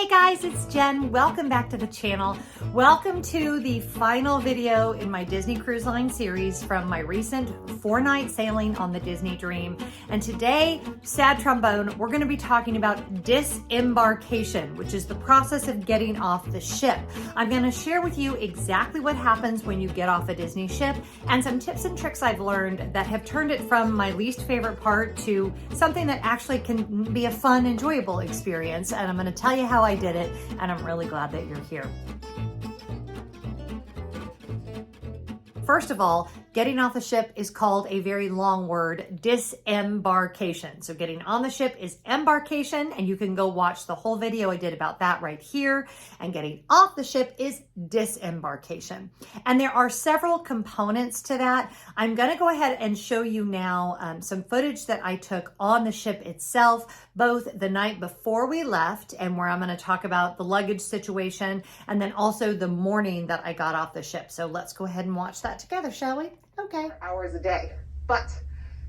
Hey guys, it's Jen. Welcome back to the channel. Welcome to the final video in my Disney Cruise Line series from my recent 4-night sailing on the Disney Dream. And today, sad trombone, we're going to be talking about disembarkation, which is the process of getting off the ship. I'm going to share with you exactly what happens when you get off a Disney ship and some tips and tricks I've learned that have turned it from my least favorite part to something that actually can be a fun, enjoyable experience. And I'm going to tell you how I did it, and I'm really glad that you're here. First of all, getting off the ship is called a very long word, disembarkation. So getting on the ship is embarkation, and you can go watch the whole video I did about that right here. And getting off the ship is disembarkation. And there are several components to that. I'm going to go ahead and show you now some footage that I took on the ship itself, both the night before we left, and where I'm going to talk about the luggage situation, and then also the morning that I got off the ship. So let's go ahead and watch that together, shall we? Okay. Hours a day. But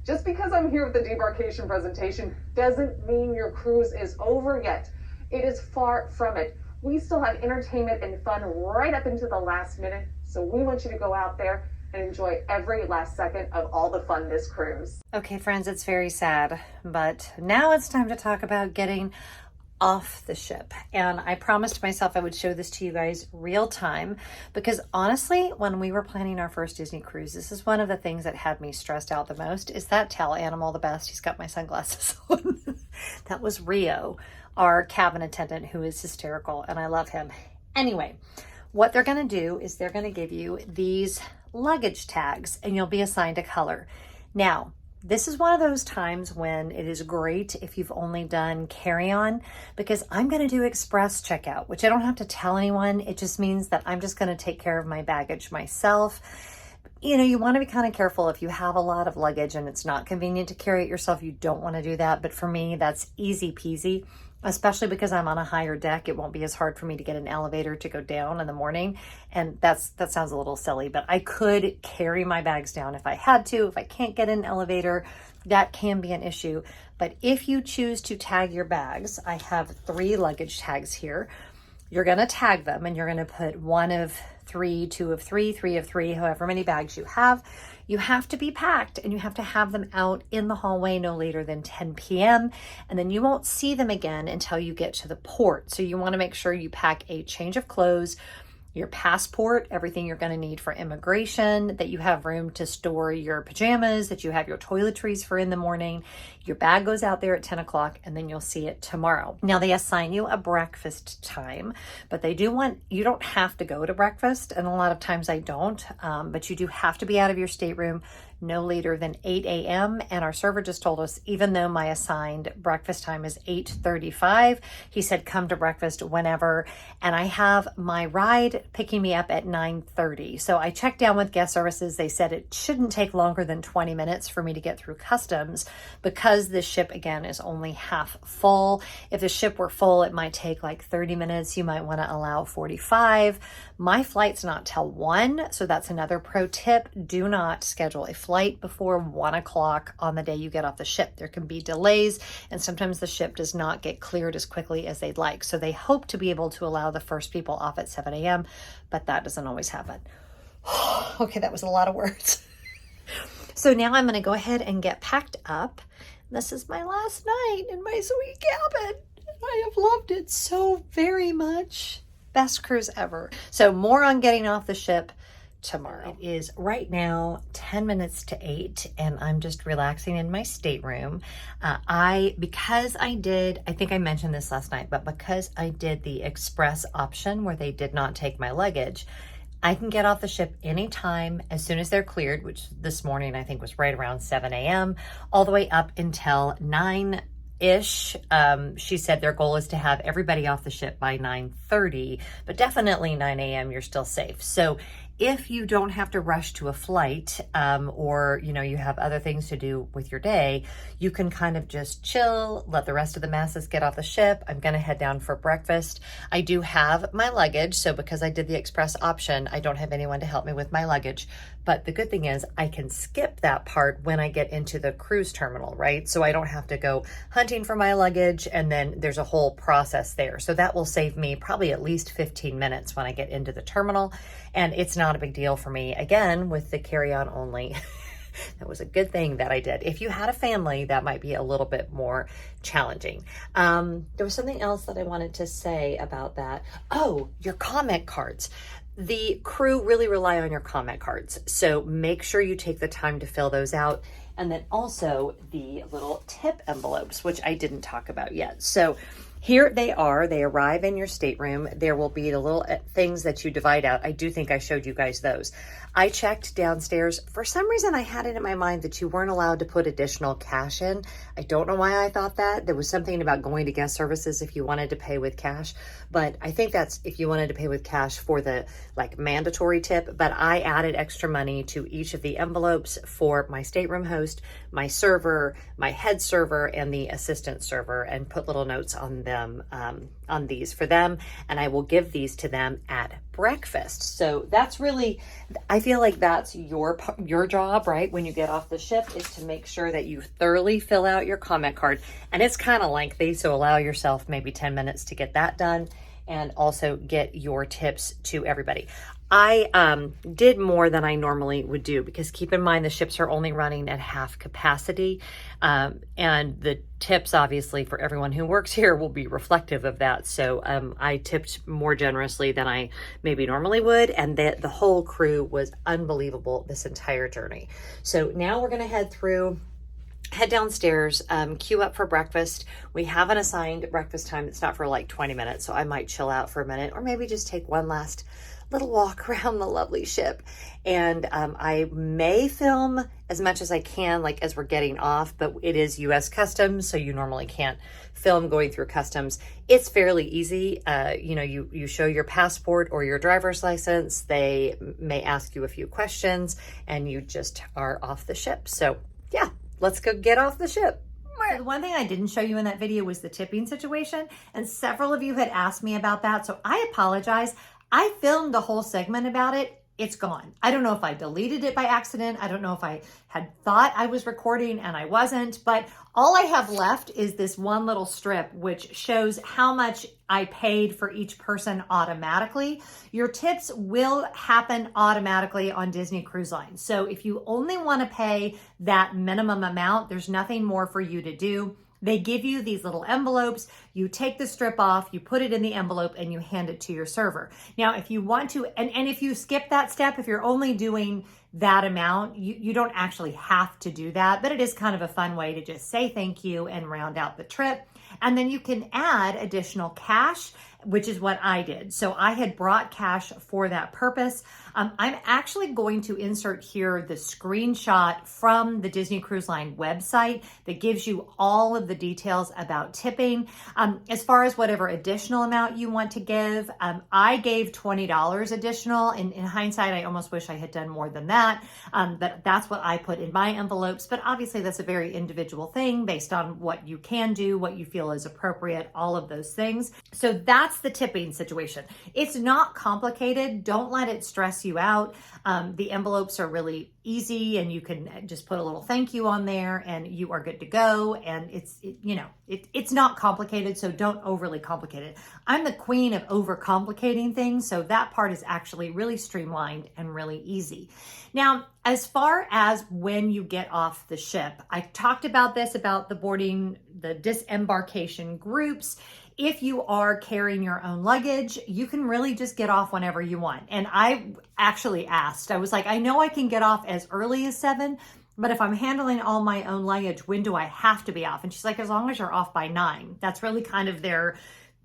just because I'm here with the debarkation presentation doesn't mean your cruise is over yet. It is far from it. We still have entertainment and fun right up into the last minute. So we want you to go out there and enjoy every last second of all the fun this cruise. Okay, friends, it's very sad, but now it's time to talk about getting off the ship. And I promised myself I would show this to you guys real time, because honestly, when we were planning our first Disney cruise, this is one of the things that had me stressed out the most. Is that tail animal the best? He's got my sunglasses on. That was Rio, our cabin attendant, who is hysterical, and I love him. Anyway, what they're going to do is they're going to give you these luggage tags, and you'll be assigned a color. Now, this is one of those times when it is great if you've only done carry-on, because I'm going to do express checkout, which I don't have to tell anyone. It just means that I'm just going to take care of my baggage myself. You know, you want to be kind of careful if you have a lot of luggage and it's not convenient to carry it yourself. You don't want to do that. But for me, that's easy peasy, especially because I'm on a higher deck. It won't be as hard for me to get an elevator to go down in the morning. And that sounds a little silly, but I could carry my bags down if I had to. If I can't get an elevator, that can be an issue. But if you choose to tag your bags, I have 3 luggage tags here. You're going to tag them, and you're going to put 1 of 3, 2 of 3, 3 of 3, however many bags you have. You have to be packed, and you have to have them out in the hallway no later than 10 p.m. And then you won't see them again until you get to the port. So you want to make sure you pack a change of clothes, your passport, everything you're going to need for immigration, that you have room to store your pajamas, that you have your toiletries for in the morning. Your bag goes out there at 10 o'clock, and then you'll see it tomorrow. Now, they assign you a breakfast time, but they do want, you don't have to go to breakfast, and a lot of times I don't, but you do have to be out of your stateroom no later than 8 a.m. And our server just told us, even though my assigned breakfast time is 8:35, he said, come to breakfast whenever. And I have my ride picking me up at 9:30. So I checked down with guest services. They said it shouldn't take longer than 20 minutes for me to get through customs, because this ship, again, is only half full. If the ship were full, it might take like 30 minutes. You might want to allow 45. My flight's not till 1. So that's another pro tip. Do not schedule a flight before 1 o'clock on the day you get off the ship. There can be delays, and sometimes the ship does not get cleared as quickly as they'd like. So they hope to be able to allow the first people off at 7 a.m., but that doesn't always happen. Okay, that was a lot of words. So now I'm going to go ahead and get packed up. This is my last night in my sweet cabin. I have loved it so very much. Best cruise ever. So more on getting off the ship tomorrow. It is right now 10 minutes to 8, and I'm just relaxing in my stateroom. Because I think I mentioned this last night, but because I did the express option where they did not take my luggage, I can get off the ship anytime as soon as they're cleared, which this morning I think was right around 7 a.m., all the way up until 9-ish. She said their goal is to have everybody off the ship by 9:30, but definitely 9 a.m. you're still safe. So If you don't have to rush to a flight, or you have other things to do with your day, you can kind of just chill, let the rest of the masses get off the ship. I'm gonna head down for breakfast. I do have my luggage, so because I did the express option, I don't have anyone to help me with my luggage. But the good thing is I can skip that part when I get into the cruise terminal, right? So I don't have to go hunting for my luggage, and then there's a whole process there. So that will save me probably at least 15 minutes when I get into the terminal, and it's not a big deal for me. Again, with the carry-on only, that was a good thing that I did. If you had a family, that might be a little bit more challenging. There was something else that I wanted to say about that. Oh, your comment cards. The crew really rely on your comment cards, so make sure you take the time to fill those out. And then also the little tip envelopes, which I didn't talk about yet. So here they are. They arrive in your stateroom. There will be the little things that you divide out. I do think I showed you guys those. I checked downstairs. For some reason, I had it in my mind that you weren't allowed to put additional cash in. I don't know why I thought that. There was something about going to guest services if you wanted to pay with cash, but I think that's if you wanted to pay with cash for the mandatory tip. But I added extra money to each of the envelopes for my stateroom host, my server, my head server, and the assistant server, and put little notes on them, on these for them. And I will give these to them at breakfast. So that's really, I feel like that's your job, right? When you get off the ship, is to make sure that you thoroughly fill out your comment card. And it's kind of lengthy, so allow yourself maybe 10 minutes to get that done, and also get your tips to everybody. I did more than I normally would do, because keep in mind the ships are only running at half capacity, and the tips obviously for everyone who works here will be reflective of that. So I tipped more generously than I maybe normally would, and the whole crew was unbelievable this entire journey. So now we're gonna head downstairs, queue up for breakfast. We have an assigned breakfast time. It's not for like 20 minutes, so I might chill out for a minute, or maybe just take one last little walk around the lovely ship. And I may film as much as I can, like as we're getting off, but it is US Customs, so you normally can't film going through customs. It's fairly easy. You show your passport or your driver's license. They may ask you a few questions, and you just are off the ship. So yeah, let's go get off the ship. The one thing I didn't show you in that video was the tipping situation, and several of you had asked me about that, so I apologize. I filmed the whole segment about it. It's gone. I don't know if I deleted it by accident. I don't know if I had thought I was recording and I wasn't, but all I have left is this one little strip which shows how much I paid for each person automatically. Your tips will happen automatically on Disney Cruise Line. So if you only want to pay that minimum amount, there's nothing more for you to do. They give you these little envelopes, you take the strip off, you put it in the envelope, and you hand it to your server. Now, if you want to, and if you skip that step, if you're only doing that amount, you don't actually have to do that, but it is kind of a fun way to just say thank you and round out the trip. And then you can add additional cash, which is what I did. So I had brought cash for that purpose. I'm actually going to insert here the screenshot from the Disney Cruise Line website that gives you all of the details about tipping. As far as whatever additional amount you want to give, I gave $20 additional. In hindsight, I almost wish I had done more than that, but that's what I put in my envelopes. But obviously that's a very individual thing based on what you can do, what you feel is appropriate, all of those things. So that's the tipping situation. It's not complicated. Don't let it stress you out. The envelopes are really easy, and you can just put a little thank you on there and you are good to go. And it's not complicated, so don't overly complicate it. I'm the queen of overcomplicating things, so that part is actually really streamlined and really easy. Now, as far as when you get off the ship, I talked about this, about the boarding, the disembarkation groups. If you are carrying your own luggage, you can really just get off whenever you want. And I actually asked, I was like, I know I can get off as early as 7, but if I'm handling all my own luggage, when do I have to be off? And she's like, as long as you're off by 9. That's really kind of their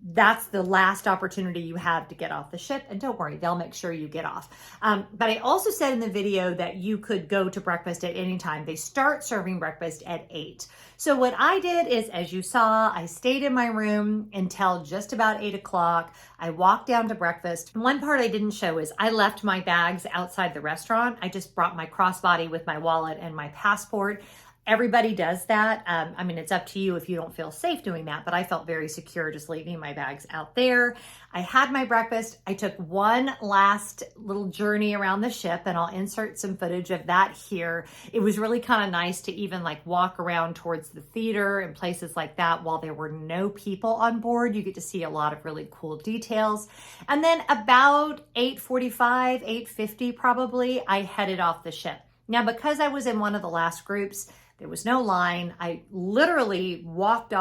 that's the last opportunity you have to get off the ship. And don't worry, they'll make sure you get off. But I also said in the video that you could go to breakfast at any time. They start serving breakfast at 8. So what I did is, as you saw, I stayed in my room until just about 8 o'clock. I walked down to breakfast. One part I didn't show is I left my bags outside the restaurant. I just brought my crossbody with my wallet and my passport. Everybody does that. I mean, it's up to you if you don't feel safe doing that, but I felt very secure just leaving my bags out there. I had my breakfast. I took one last little journey around the ship, and I'll insert some footage of that here. It was really kind of nice to even like walk around towards the theater and places like that while there were no people on board. You get to see a lot of really cool details. And then about 8:45, 8:50 probably, I headed off the ship. Now, because I was in one of the last groups, there was no line. I literally walked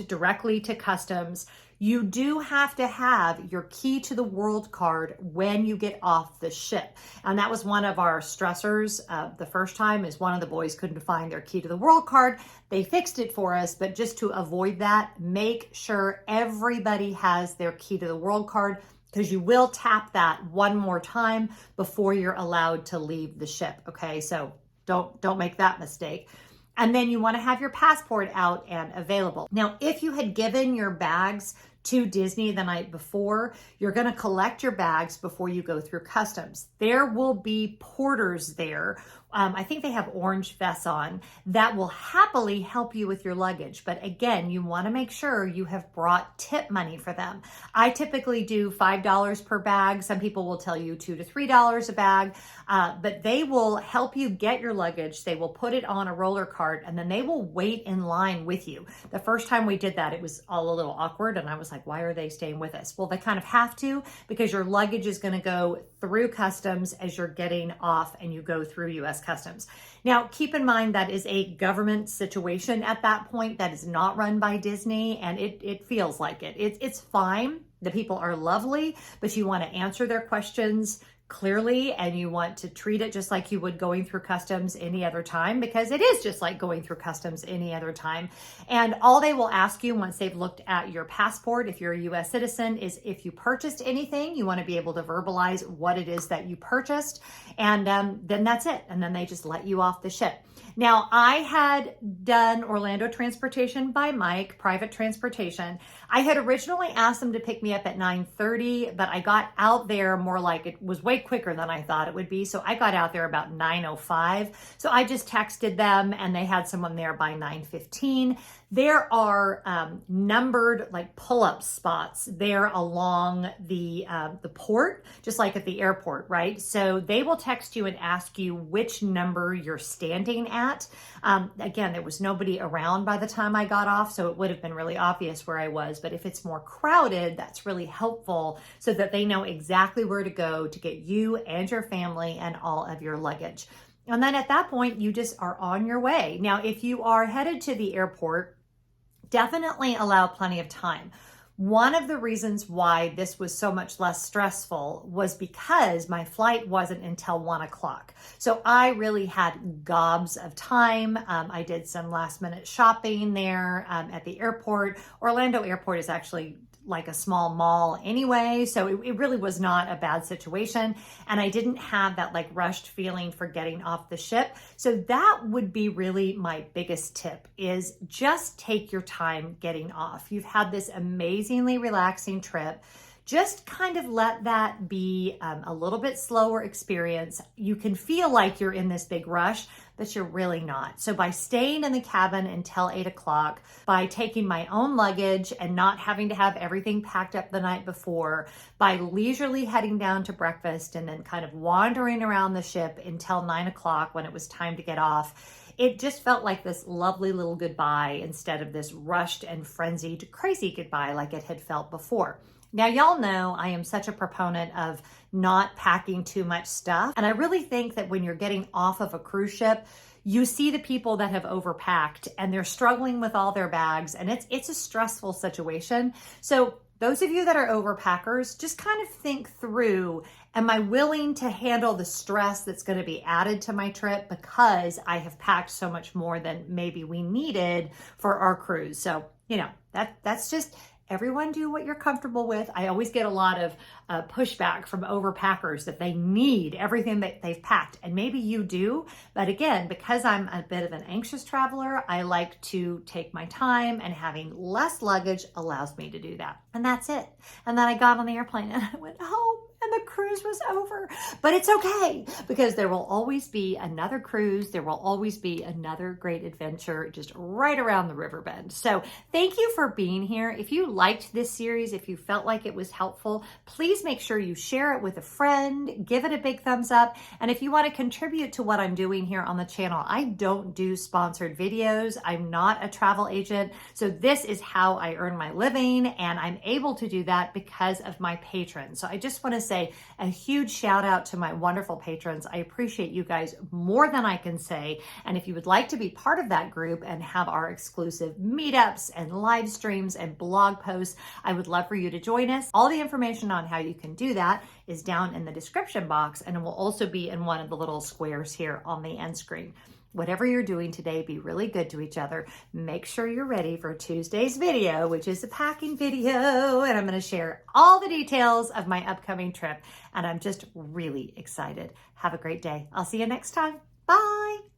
directly to customs. You do have to have your key to the world card when you get off the ship. And that was one of our stressors the first time, is one of the boys couldn't find their key to the world card. They fixed it for us, but just to avoid that, make sure everybody has their key to the world card, because you will tap that one more time before you're allowed to leave the ship. Okay, so don't make that mistake. And then you want to have your passport out and available. Now, if you had given your bags to Disney the night before, you're going to collect your bags before you go through customs. There will be porters there. I think they have orange vests on that will happily help you with your luggage. But again, you want to make sure you have brought tip money for them. I typically do $5 per bag. Some people will tell you $2 to $3 a bag, but they will help you get your luggage. They will put it on a roller cart, and then they will wait in line with you. The first time we did that, it was all a little awkward, and I was like, why are they staying with us? Well, they kind of have to, because your luggage is going to go through customs as you're getting off and you go through U.S. customs. Now, keep in mind that is a government situation at that point. That is not run by Disney, and it feels like it. It's fine. The people are lovely, but you want to answer their questions clearly, and you want to treat it just like you would going through customs any other time, because it is just like going through customs any other time. And all they will ask you once they've looked at your passport, if you're a US citizen, is if you purchased anything. You want to be able to verbalize what it is that you purchased, and then that's it. And then they just let you off the ship. Now, I had done Orlando transportation by Mike, private transportation. I had originally asked them to pick me up at 9:30, but I got out there more like, it was way quicker than I thought it would be. So I got out there about 9:05. So I just texted them, and they had someone there by 9:15. There are numbered like pull-up spots there along the port, just like at the airport, right? So they will text you and ask you which number you're standing at. Again, there was nobody around by the time I got off, so it would have been really obvious where I was. But if it's more crowded, that's really helpful so that they know exactly where to go to get you and your family and all of your luggage. And then at that point, you just are on your way. Now, if you are headed to the airport, definitely allow plenty of time. One of the reasons why this was so much less stressful was because my flight wasn't until 1 o'clock. So I really had gobs of time. I did some last minute shopping there at the airport. Orlando Airport is actually like a small mall anyway, so it really was not a bad situation, and I didn't have that like rushed feeling for getting off the ship. So that would be really my biggest tip, is just take your time getting off. You've had this amazingly relaxing trip. Just kind of let that be a little bit slower experience. You can feel like you're in this big rush, but you're really not. So by staying in the cabin until 8 o'clock, by taking my own luggage and not having to have everything packed up the night before, by leisurely heading down to breakfast and then kind of wandering around the ship until 9 o'clock when it was time to get off, it just felt like this lovely little goodbye instead of this rushed and frenzied, crazy goodbye like it had felt before. Now, y'all know I am such a proponent of not packing too much stuff. And I really think that when you're getting off of a cruise ship, you see the people that have overpacked and they're struggling with all their bags, and it's a stressful situation. So those of you that are overpackers, just kind of think through, am I willing to handle the stress that's going to be added to my trip because I have packed so much more than maybe we needed for our cruise? So, you know, that's just Everyone do what you're comfortable with. I always get a lot of pushback from overpackers that they need everything that they've packed. And maybe you do. But again, because I'm a bit of an anxious traveler, I like to take my time, and having less luggage allows me to do that. And that's it. And then I got on the airplane and I went home. And the cruise was over, but it's okay, because there will always be another cruise. There will always be another great adventure just right around the river bend. So thank you for being here. If you liked this series, if you felt like it was helpful, please make sure you share it with a friend, give it a big thumbs up. And if you want to contribute to what I'm doing here on the channel, I don't do sponsored videos. I'm not a travel agent. So this is how I earn my living, and I'm able to do that because of my patrons. So I just want to say a huge shout out to my wonderful patrons. I appreciate you guys more than I can say. And if you would like to be part of that group and have our exclusive meetups and live streams and blog posts, I would love for you to join us. All the information on how you can do that is down in the description box, and it will also be in one of the little squares here on the end screen. Whatever you're doing today, be really good to each other. Make sure you're ready for Tuesday's video, which is a packing video. And I'm going to share all the details of my upcoming trip. And I'm just really excited. Have a great day. I'll see you next time. Bye.